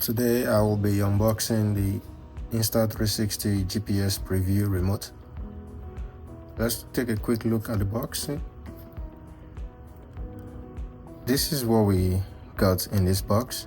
Today I will be unboxing the Insta360 GPS preview remote. Let's take a quick look at the box. This is what we got in this box: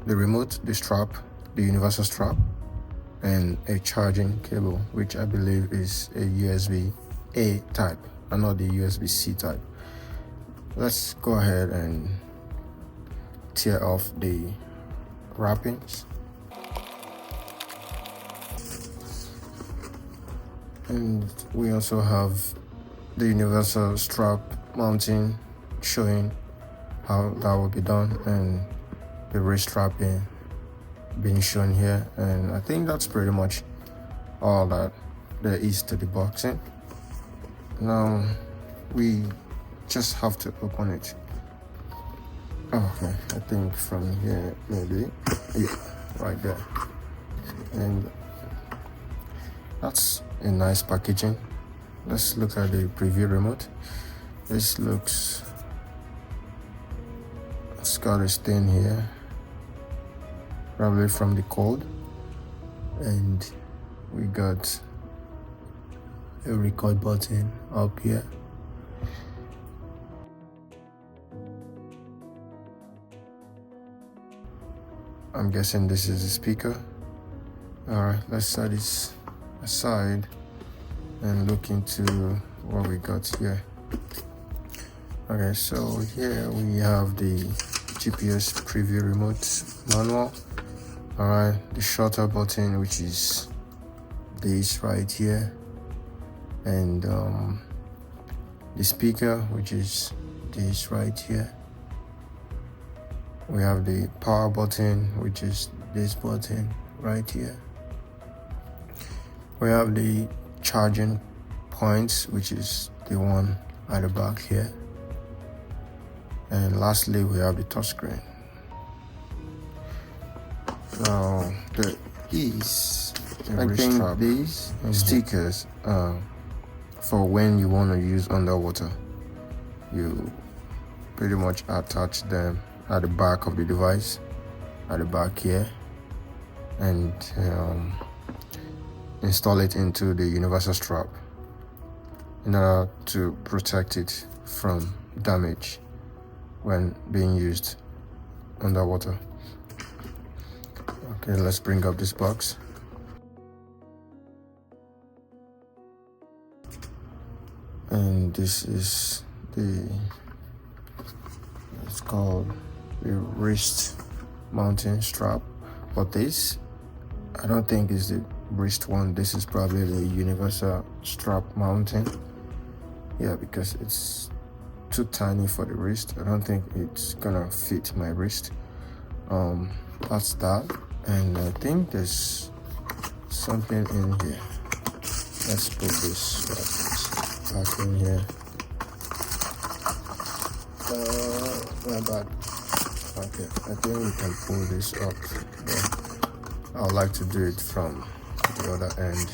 the remote, the strap, the universal strap, and a charging cable, which I believe is a USB-A type and not the USB-C type. Let's go ahead and tear off the wrappings. And we also have the universal strap mounting, showing how that will be done, and the wrist strapping being shown here. And I think that's pretty much all that there is to the boxing. Now we just have to open it. Okay, I think from here, maybe, yeah, right there. And that's a nice packaging. Let's look at the preview remote. This looks, it's got a stain here, probably from the cold. And we got a record button up here. I'm guessing this is a speaker. Alright, let's set this aside and look into what we got here. Okay, so here we have the GPS preview remote manual. Alright, the shutter button, which is this right here, and the speaker, which is this right here. We have the power button, which is this button right here. We have the charging points, which is the one at the back here. And lastly, we have the touchscreen. Now, there is these stickers for when you want to use underwater. You pretty much attach them at the back of the device, at the back here, and install it into the universal strap in order to protect it from damage when being used underwater. Okay, let's bring up this box. And this is it's called the wrist mounting strap, but this, I don't think is the wrist one. This is probably the universal strap mounting. Yeah, because it's too tiny for the wrist. I don't think it's gonna fit my wrist. That's that. And I think there's something in here. Let's put this back in here. Not bad. Okay, I think we can pull this up, but I would like to do it from the other end.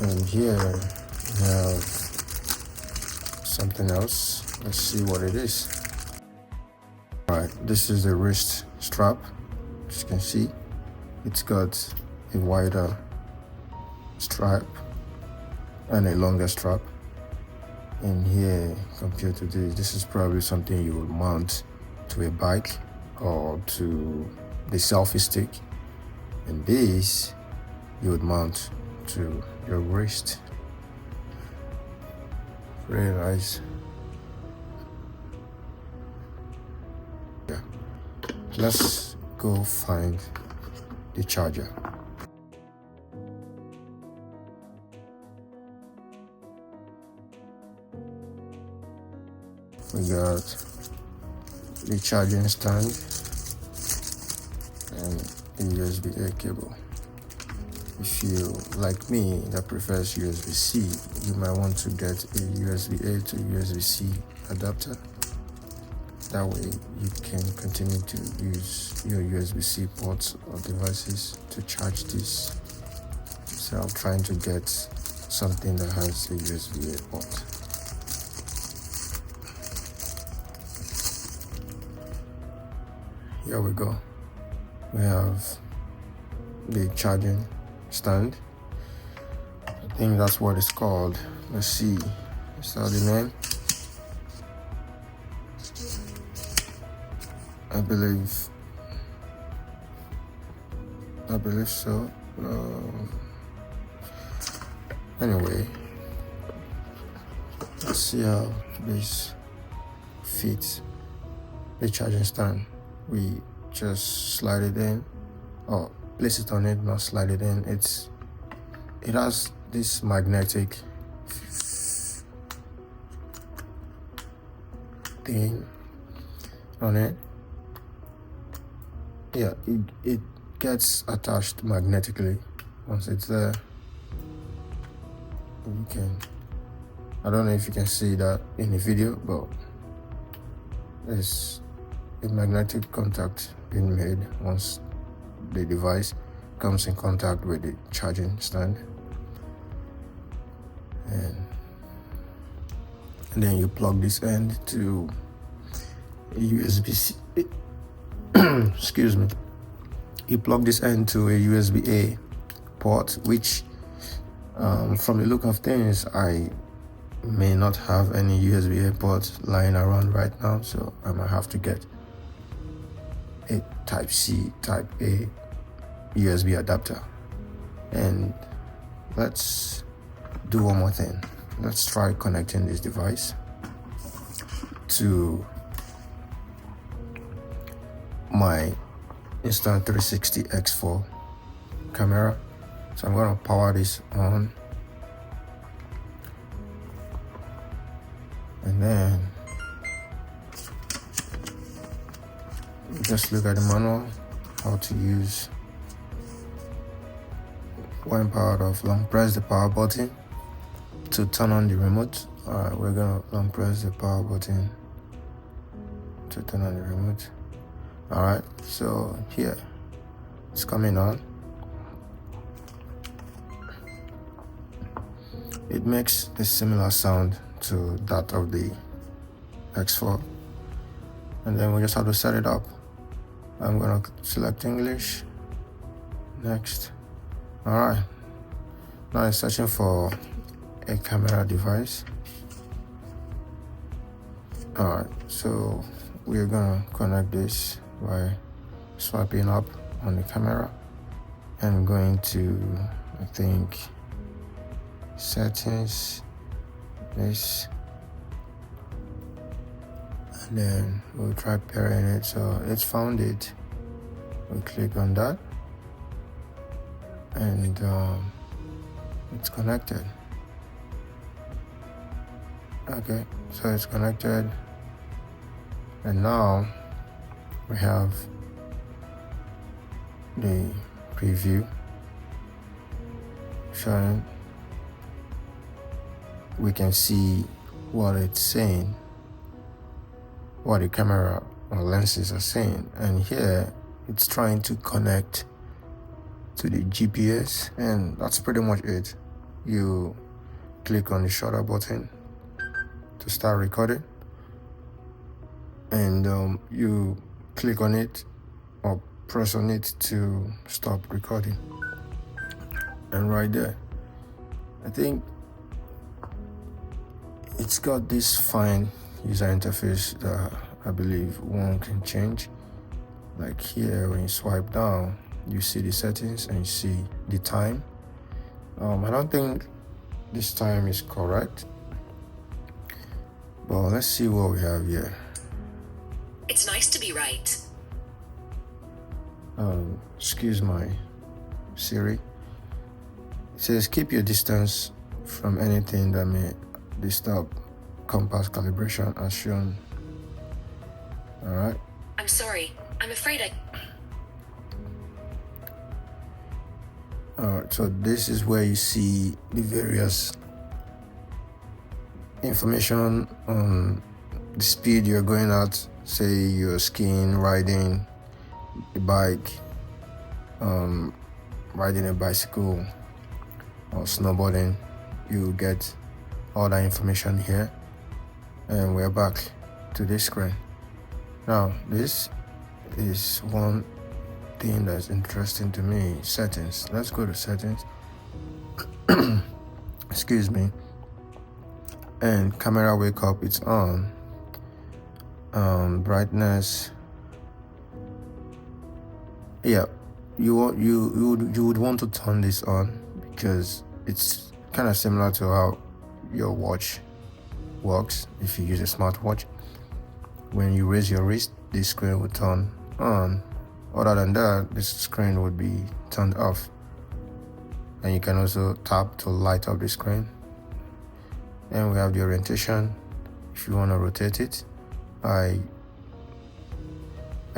And here we have something else. Let's see what it is. Alright, this is the wrist strap. As you can see, it's got a wider strap and a longer strap. And here, compared to this is probably something you would mount to a bike or to the selfie stick. And this you would mount to your wrist. Very nice. Yeah. Let's go find the charger. We got the charging stand and a USB-A cable. If you, like me, that prefers USB-C, you might want to get a USB-A to USB-C adapter. That way you can continue to use your USB-C ports or devices to charge this. So I'm trying to get something that has a USB-A port. here we go. We have the charging stand. I think that's what it's called. Let's see. Is that the name? I believe so. Anyway, let's see how this fits the charging stand. We just slide it in, or place it on it, not slide it in. It has this magnetic thing on it. Yeah, it gets attached magnetically. Once it's there, you can, I don't know if you can see that in the video, but there's a magnetic contact being made once the device comes in contact with the charging stand, and then you plug this end to a USB-C. Excuse me. You plug this end to a USB-A port, which from the look of things, I may not have any USB-A ports lying around right now, so I might have to get a Type-C, Type-A USB adapter. And let's do one more thing. Let's try connecting this device to my Insta360 X4 camera. So I'm going to power this on, and then just look at the manual how to use. When powered off, long press the power button to turn on the remote. Alright, we're gonna long press the power button to turn on the remote. Alright, so here it's coming on. It makes a similar sound to that of the X4, and then we just have to set it up. I'm gonna select English, next. Alright, now it's searching for a camera device. Alright, so we're gonna connect this by swiping up on the camera and going to, I think, settings, this, and then we'll try pairing it. So it's found it. We click on that, and it's connected. Okay, so it's connected, and now we have the preview showing. We can see what it's saying, what the camera or lenses are saying, and here it's trying to connect to the GPS, and that's pretty much it. You click on the shutter button to start recording, and you click on it or press on it to stop recording. And right there, I think it's got this fine user interface that I believe one can change. Like here, when you swipe down, you see the settings and you see the time. I don't think this time is correct, but let's see what we have here. It's nice to be right. Excuse my Siri. It says keep your distance from anything that may disturb compass calibration as shown. Alright. I'm sorry. I'm afraid Alright, so this is where you see the various information on the speed you're going at. Say you're skiing, riding a bike, riding a bicycle, or snowboarding. You get all that information here, and we're back to this screen. Now this is one thing that's interesting to me. Settings. Let's go to settings. Excuse me. And camera wake up, it's on. Brightness. Yeah, you would want to turn this on because it's kind of similar to how your watch works. If you use a smartwatch, when you raise your wrist, this screen will turn on. Other than that, this screen would be turned off. And you can also tap to light up the screen. Then we have the orientation. If you want to rotate it, I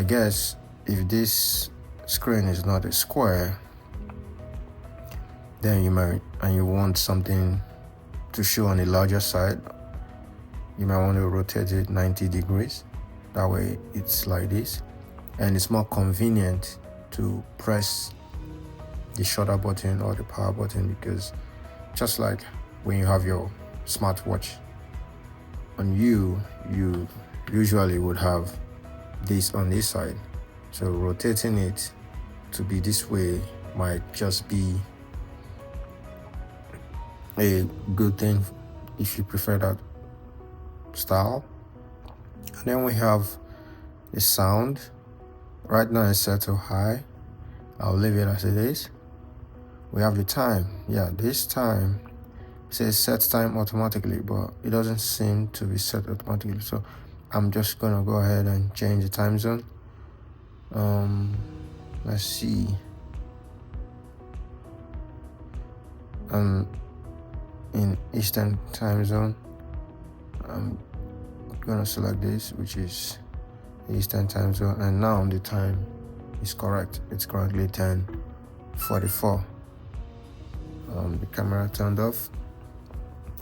guess if this screen is not a square, then you want something to show on the larger side, you might want to rotate it 90 degrees. That way it's like this, and it's more convenient to press the shutter button or the power button, because just like when you have your smartwatch on you usually would have this on this side, so rotating it to be this way might just be a good thing if you prefer that style. And then we have the sound. Right now it's set to high. I'll leave it as it is. We have the time. Yeah, this time says set time automatically, but it doesn't seem to be set automatically, so I'm just gonna go ahead and change the time zone. Let's see. In Eastern time zone, I'm gonna select this, which is the Eastern time zone, and now the time is correct. It's currently 10:44. The camera turned off,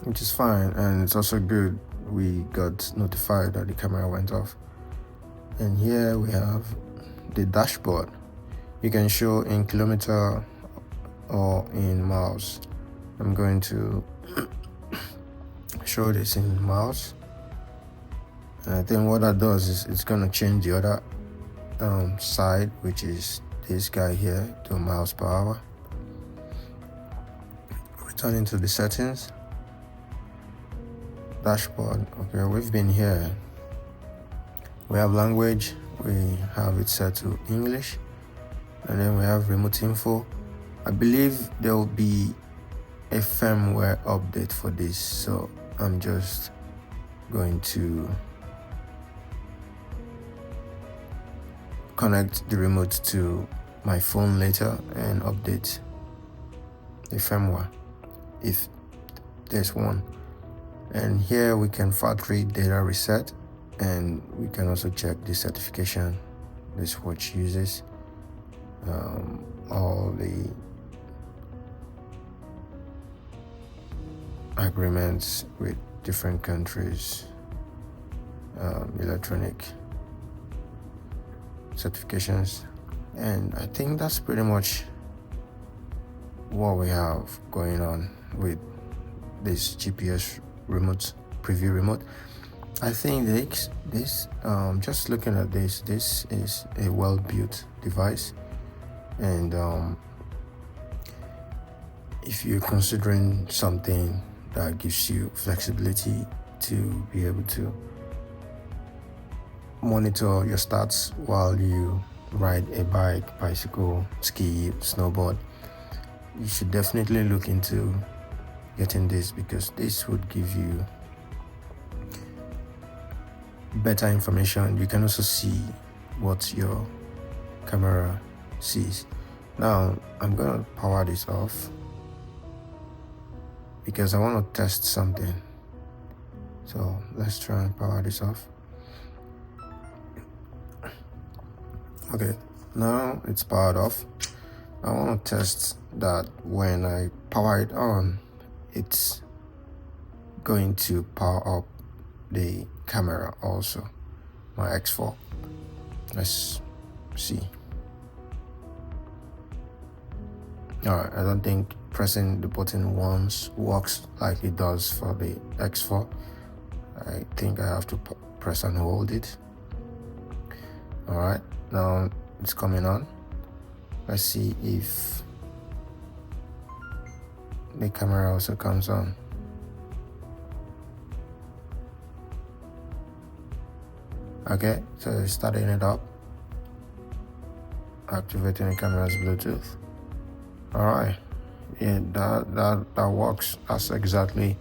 which is fine, and it's also good we got notified that the camera went off. And here we have the dashboard. You can show in kilometer or in miles. I'm going to show this in miles. And I think what that does is it's going to change the other side, which is this guy here, to miles per hour. Returning to the settings, dashboard. Okay, we've been here. We have language, we have it set to English, and then we have remote info. I believe there will be a firmware update for this, so I'm just going to connect the remote to my phone later and update the firmware if there's one. And here we can factory data reset, and we can also check the certification this watch uses, all the agreements with different countries, electronic certifications, and I think that's pretty much what we have going on with this GPS remote, preview remote. I think this just looking at this is a well-built device, and if you're considering something that gives you flexibility to be able to monitor your stats while you ride a bike, bicycle, ski, snowboard, you should definitely look into getting this, because this would give you better information. You can also see what your camera sees. Now I'm gonna power this off because I want to test something. So let's try and power this off. Okay, now it's powered off. I want to test that when I power it on, it's going to power up the camera also, my X4. Let's see. Alright, I don't think pressing the button once works like it does for the X4. I think I have to press and hold it. All right, now it's coming on. Let's see if the camera also comes on. Okay, so it's starting it up, activating the camera's Bluetooth. All right, yeah, that works. That's exactly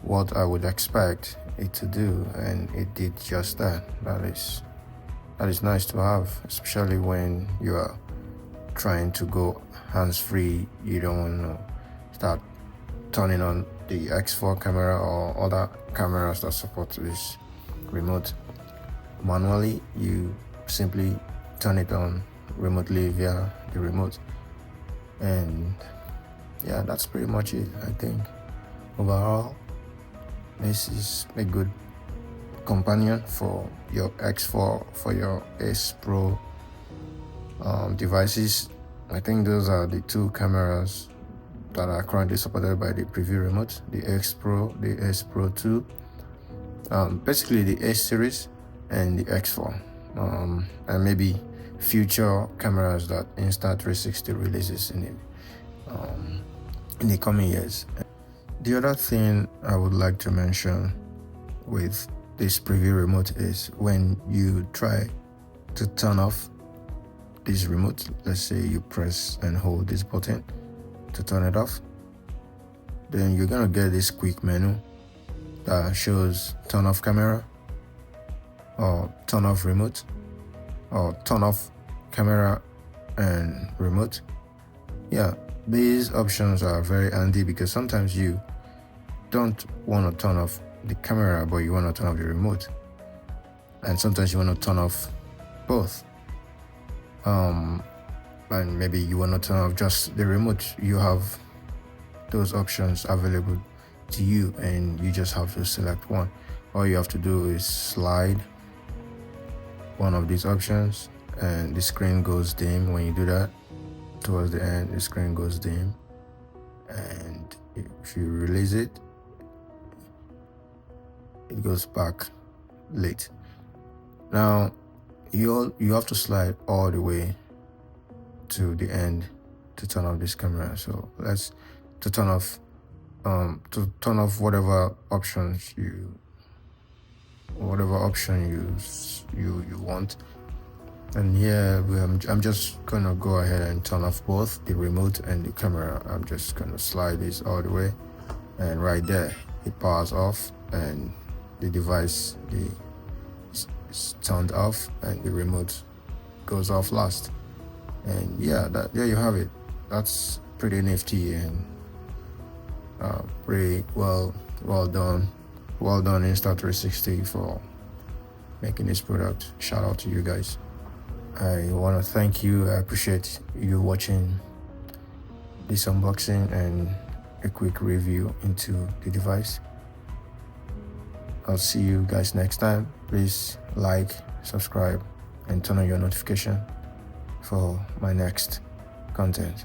what I would expect it to do, and it did just that. That is nice to have, especially when you are trying to go hands-free. You don't want to start turning on the X4 camera or other cameras that support this remote manually. You simply turn it on remotely via the remote, and yeah, that's pretty much it. I think overall this is a good companion for your X4, for your S Pro devices. I think those are the two cameras that are currently supported by the preview remote, the X Pro, the S Pro 2, basically the S series and the X4, and maybe future cameras that Insta360 releases in the coming years. The other thing I would like to mention with this preview remote is when you try to turn off this remote, let's say you press and hold this button to turn it off, then you're gonna get this quick menu that shows turn off camera or turn off remote or turn off camera and remote. Yeah, these options are very handy because sometimes you don't want to turn off the camera but you want to turn off the remote, and sometimes you want to turn off both, and maybe you want to turn off just the remote. You have those options available to you and you just have to select one. All you have to do is slide one of these options and the screen goes dim. When you do that, towards the end the screen goes dim, and if you release it, it goes back late. Now you have to slide all the way to the end to turn off this camera. So to turn off whatever option you want. And here I'm just gonna go ahead and turn off both the remote and the camera. I'm just gonna slide this all the way, and right there it powers off and the device is turned off and the remote goes off last. And yeah, there you have it. That's pretty nifty and pretty well done Insta360 for making this product. Shout out to you guys. I want to thank you. I appreciate you watching this unboxing and a quick review into the device. I'll see you guys next time. Please like, subscribe, and turn on your notification for my next content.